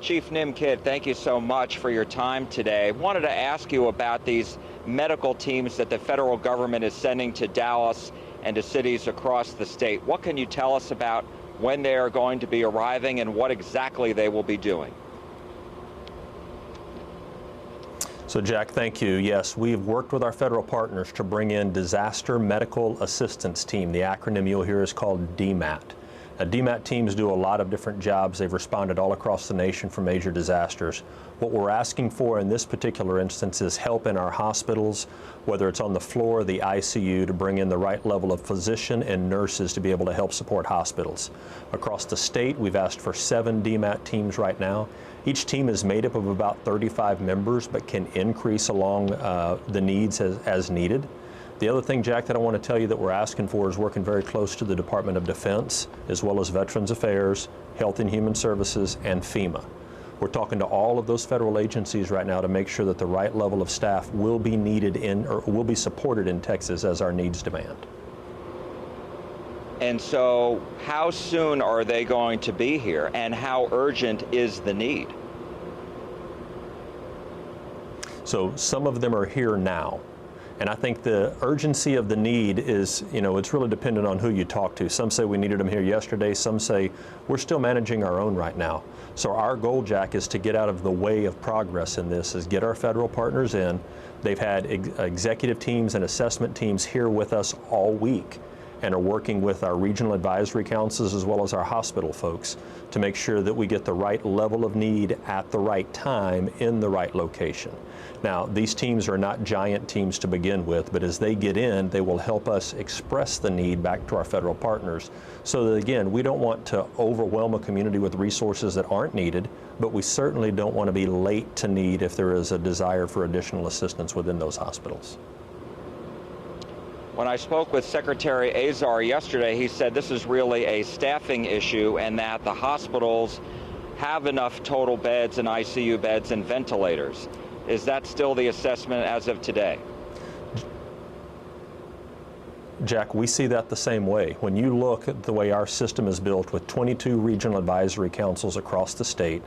Chief Nim Kidd, thank you so much for your time today. I wanted to ask you about these medical teams that the federal government is sending to Dallas and to cities across the state. What can you tell us about when they are going to be arriving and what exactly they will be doing? So Jack, thank you. Yes, we've worked with our federal partners to bring in Disaster Medical Assistance Team. The acronym you'll hear is called DMAT. DMAT teams do a lot of different jobs. They've responded all across the nation for major disasters. What we're asking for in this particular instance is help in our hospitals, whether it's on the floor of the ICU, to bring in the right level of physician and nurses to be able to help support hospitals. Across the state, we've asked for 7 DMAT teams right now. Each team is made up of about 35 members, but can increase along the needs as needed. The other thing, Jack, that I want to tell you that we're asking for is working very close to the Department of Defense, as well as Veterans Affairs, Health and Human Services, and FEMA. We're talking to all of those federal agencies right now to make sure that the right level of staff will be needed in, or will be supported in Texas as our needs demand. And so how soon are they going to be here, and how urgent is the need? So some of them are here now. And I think the urgency of the need is, it's really dependent on who you talk to. Some say we needed them here yesterday. Some say we're still managing our own right now. So our goal, Jack, is to get out of the way of progress in this, is get our federal partners in. They've had executive teams and assessment teams here with us all week and are working with our regional advisory councils as well as our hospital folks to make sure that we get the right level of need at the right time in the right location. Now, these teams are not giant teams to begin with, but as they get in, they will help us express the need back to our federal partners so that, again, we don't want to overwhelm a community with resources that aren't needed, but we certainly don't want to be late to need if there is a desire for additional assistance within those hospitals. When I spoke with Secretary Azar yesterday, he said this is really a staffing issue and that the hospitals have enough total beds and ICU beds and ventilators. Is that still the assessment as of today? Jack, we see that the same way. When you look at the way our system is built with 22 regional advisory councils across the state,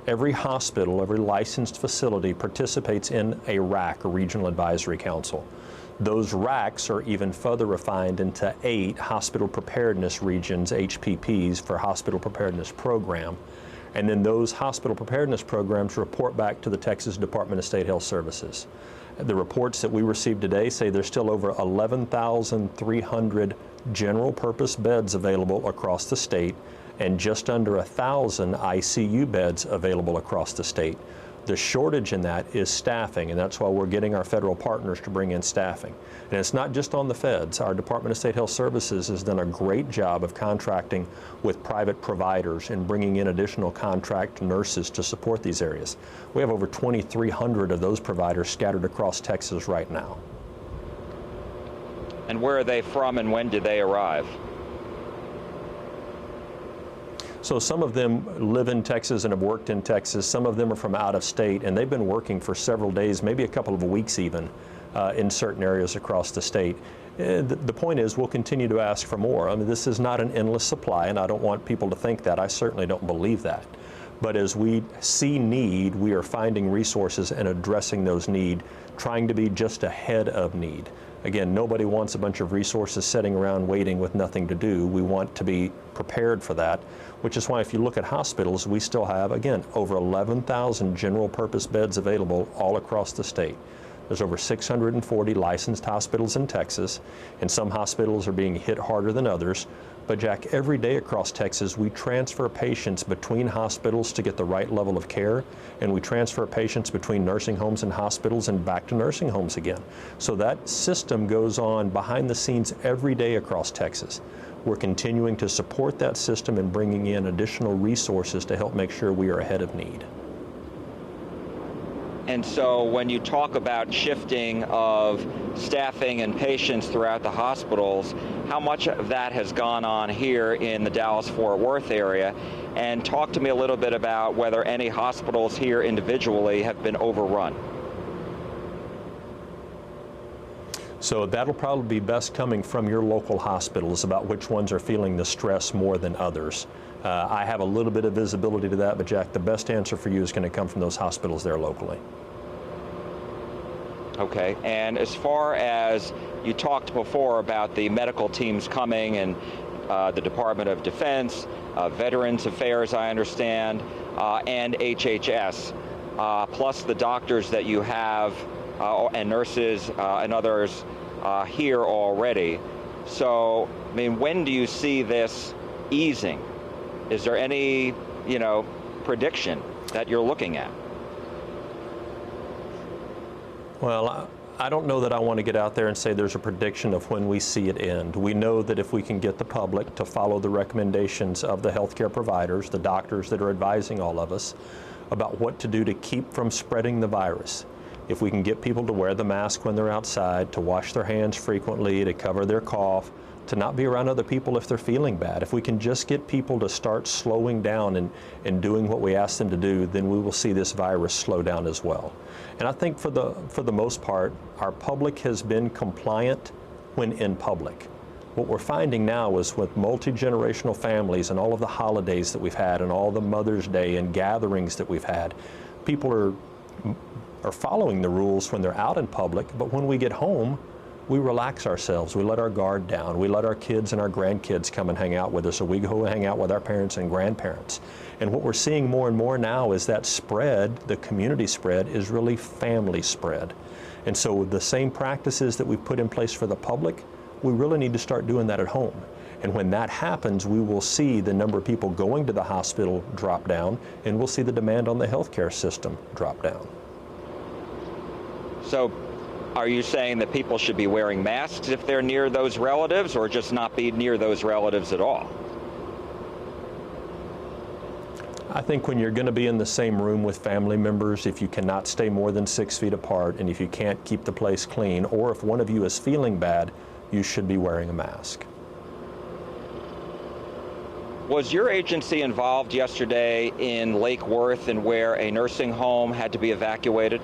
every hospital, every licensed facility participates in a RAC, a regional advisory council. Those RACs are even further refined into 8 hospital preparedness regions, HPPs, for hospital preparedness program. And then those hospital preparedness programs report back to the Texas Department of State Health Services. The reports that we received today say there's still over 11,300 general purpose beds available across the state and just under 1,000 ICU beds available across the state. The shortage in that is staffing, and that's why we're getting our federal partners to bring in staffing. And it's not just on the feds. Our Department of State Health Services has done a great job of contracting with private providers and bringing in additional contract nurses to support these areas. We have over 2,300 of those providers scattered across Texas right now. And where are they from and when do they arrive? So some of them live in Texas and have worked in Texas. Some of them are from out of state, and they've been working for several days, maybe a couple of weeks even, in certain areas across the state. The point is we'll continue to ask for more. I mean, this is not an endless supply, and I don't want people to think that. I certainly don't believe that. But as we see need, we are finding resources and addressing those needs, trying to be just ahead of need. Again, nobody wants a bunch of resources sitting around waiting with nothing to do. We want to be prepared for that, which is why if you look at hospitals, we still have, again, over 11,000 general purpose beds available all across the state. There's over 640 licensed hospitals in Texas, and some hospitals are being hit harder than others. But Jack, every day across Texas, we transfer patients between hospitals to get the right level of care, and we transfer patients between nursing homes and hospitals and back to nursing homes again. So that system goes on behind the scenes every day across Texas. We're continuing to support that system and bringing in additional resources to help make sure we are ahead of need. And so when you talk about shifting of staffing and patients throughout the hospitals, how much of that has gone on here in the Dallas-Fort Worth area? And talk to me a little bit about whether any hospitals here individually have been overrun. So that'll probably be best coming from your local hospitals about which ones are feeling the stress more than others. I have a little bit of visibility to that, but Jack, the best answer for you is going to come from those hospitals there locally. Okay, and as far as you talked before about the medical teams coming and the Department of Defense, Veterans Affairs, I understand, and HHS, plus the doctors that you have and nurses and others here already. So, I mean, when do you see this easing? Is there any, prediction that you're looking at? Well, I don't know that I want to get out there and say there's a prediction of when we see it end. We know that if we can get the public to follow the recommendations of the healthcare providers, the doctors that are advising all of us about what to do to keep from spreading the virus, if we can get people to wear the mask when they're outside, to wash their hands frequently, to cover their cough, to not be around other people if they're feeling bad. If we can just get people to start slowing down and doing what we ask them to do, then we will see this virus slow down as well. And I think for the most part, our public has been compliant when in public. What we're finding now is with multi-generational families and all of the holidays that we've had and all the Mother's Day and gatherings that we've had, people are following the rules when they're out in public, but when we get home, we relax ourselves, we let our guard down, we let our kids and our grandkids come and hang out with us, or we go hang out with our parents and grandparents. And what we're seeing more and more now is that spread, the community spread, is really family spread. And so the same practices that we've put in place for the public, we really need to start doing that at home. And when that happens, we will see the number of people going to the hospital drop down, and we'll see the demand on the healthcare system drop down. So, are you saying that people should be wearing masks if they're near those relatives, or just not be near those relatives at all? I think when you're going to be in the same room with family members, if you cannot stay more than 6 feet apart, and if you can't keep the place clean, or if one of you is feeling bad, you should be wearing a mask. Was your agency involved yesterday in Lake Worth and where a nursing home had to be evacuated?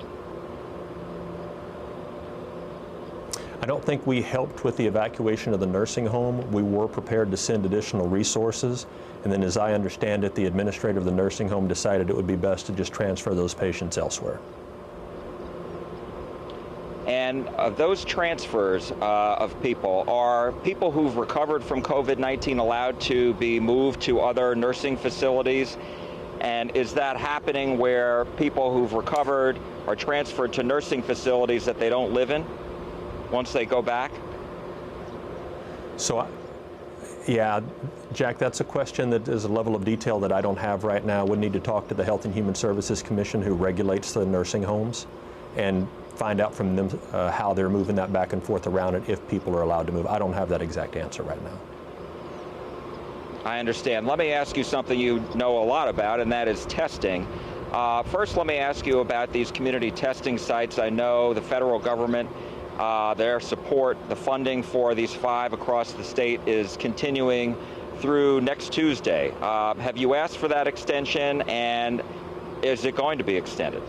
I don't think we helped with the evacuation of the nursing home. We were prepared to send additional resources, and then as I understand it, the administrator of the nursing home decided it would be best to just transfer those patients elsewhere. And those transfers of people, are people who've recovered from COVID-19 allowed to be moved to other nursing facilities? And is that happening where people who've recovered are transferred to nursing facilities that they don't live in once they go back? So, yeah, Jack, that's a question that is a level of detail that I don't have right now. We need to talk to the Health and Human Services Commission, who regulates the nursing homes, and find out from them how they're moving that back and forth around it, if people are allowed to move. I don't have that exact answer right now. I understand. Let me ask you something you know a lot about, and that is testing. First, let me ask you about these community testing sites. I know the federal government, their support, the funding for these 5 across the state is continuing through next Tuesday. Have you asked for that extension, and is it going to be extended?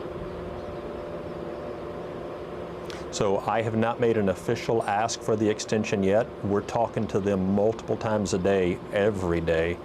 So I have not made an official ask for the extension yet. We're talking to them multiple times a day, every day,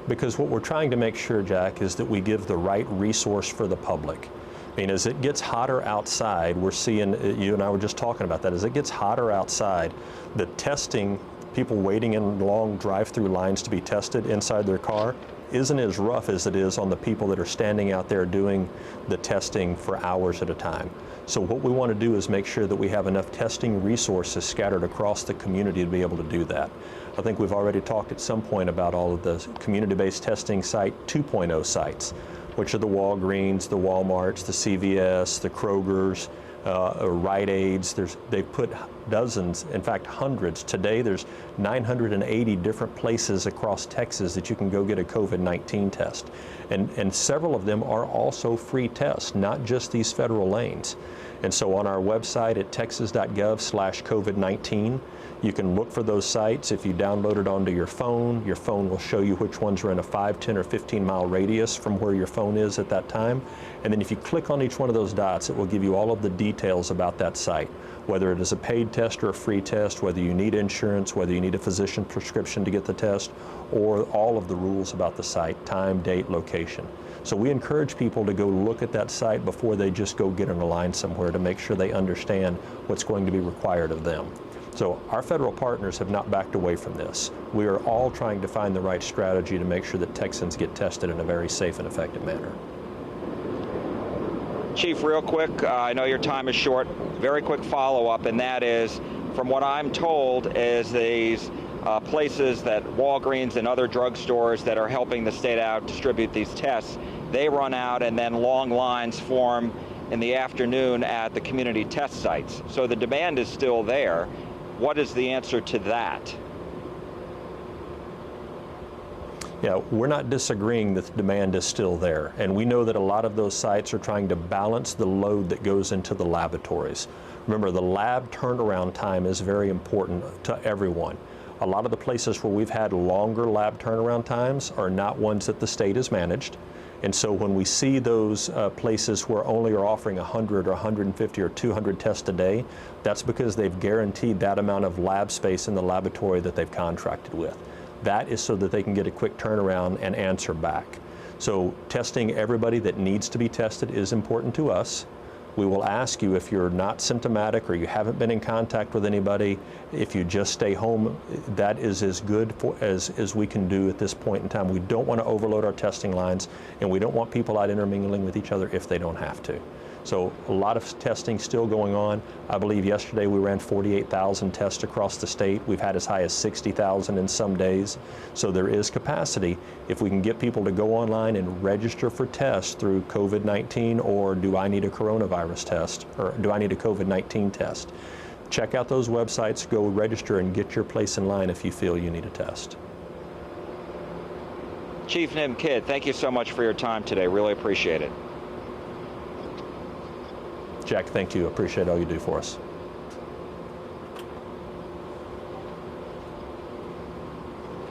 because what we're trying to make sure, Jack, is that we give the right resource for the public. I mean, as it gets hotter outside, we're seeing, you and I were just talking about that, as it gets hotter outside, the testing, people waiting in long drive-through lines to be tested inside their car, isn't as rough as it is on the people that are standing out there doing the testing for hours at a time. So what we want to do is make sure that we have enough testing resources scattered across the community to be able to do that. I think we've already talked at some point about all of the community-based testing site 2.0 sites, which are the Walgreens, the Walmarts, the CVS, the Krogers, Rite Aids. They've put dozens, in fact hundreds. Today there's 980 different places across Texas that you can go get a COVID-19 test. And several of them are also free tests, not just these federal lanes. And so on our website at texas.gov/COVID-19, You can look for those sites. If you download it onto your phone will show you which ones are in a 5, 10, or 15-mile radius from where your phone is at that time. And then if you click on each one of those dots, it will give you all of the details about that site, whether it is a paid test or a free test, whether you need insurance, whether you need a physician prescription to get the test, or all of the rules about the site, time, date, location. So we encourage people to go look at that site before they just go get in a line somewhere to make sure they understand what's going to be required of them. So our federal partners have not backed away from this. We are all trying to find the right strategy to make sure that Texans get tested in a very safe and effective manner. Chief, real quick, I know your time is short, very quick follow-up, and that is, from what I'm told, is these places that Walgreens and other drugstores that are helping the state out distribute these tests, they run out and then long lines form in the afternoon at the community test sites. So the demand is still there. What is the answer to that? Yeah, we're not disagreeing that the demand is still there. And we know that a lot of those sites are trying to balance the load that goes into the laboratories. Remember, the lab turnaround time is very important to everyone. A lot of the places where we've had longer lab turnaround times are not ones that the state has managed. And so when we see those places where only are offering 100 or 150 or 200 tests a day, that's because they've guaranteed that amount of lab space in the laboratory that they've contracted with. That is so that they can get a quick turnaround and answer back. So testing everybody that needs to be tested is important to us. We will ask you if you're not symptomatic or you haven't been in contact with anybody, if you just stay home, that is as good as we can do at this point in time. We don't want to overload our testing lines, and we don't want people out intermingling with each other if they don't have to. So a lot of testing still going on. I believe yesterday we ran 48,000 tests across the state. We've had as high as 60,000 in some days. So there is capacity. If we can get people to go online and register for tests through COVID-19, or do I need a coronavirus test, or do I need a COVID-19 test? Check out those websites, go register and get your place in line if you feel you need a test. Chief Nim Kidd, thank you so much for your time today. Really appreciate it. Jack, thank you. Appreciate all you do for us.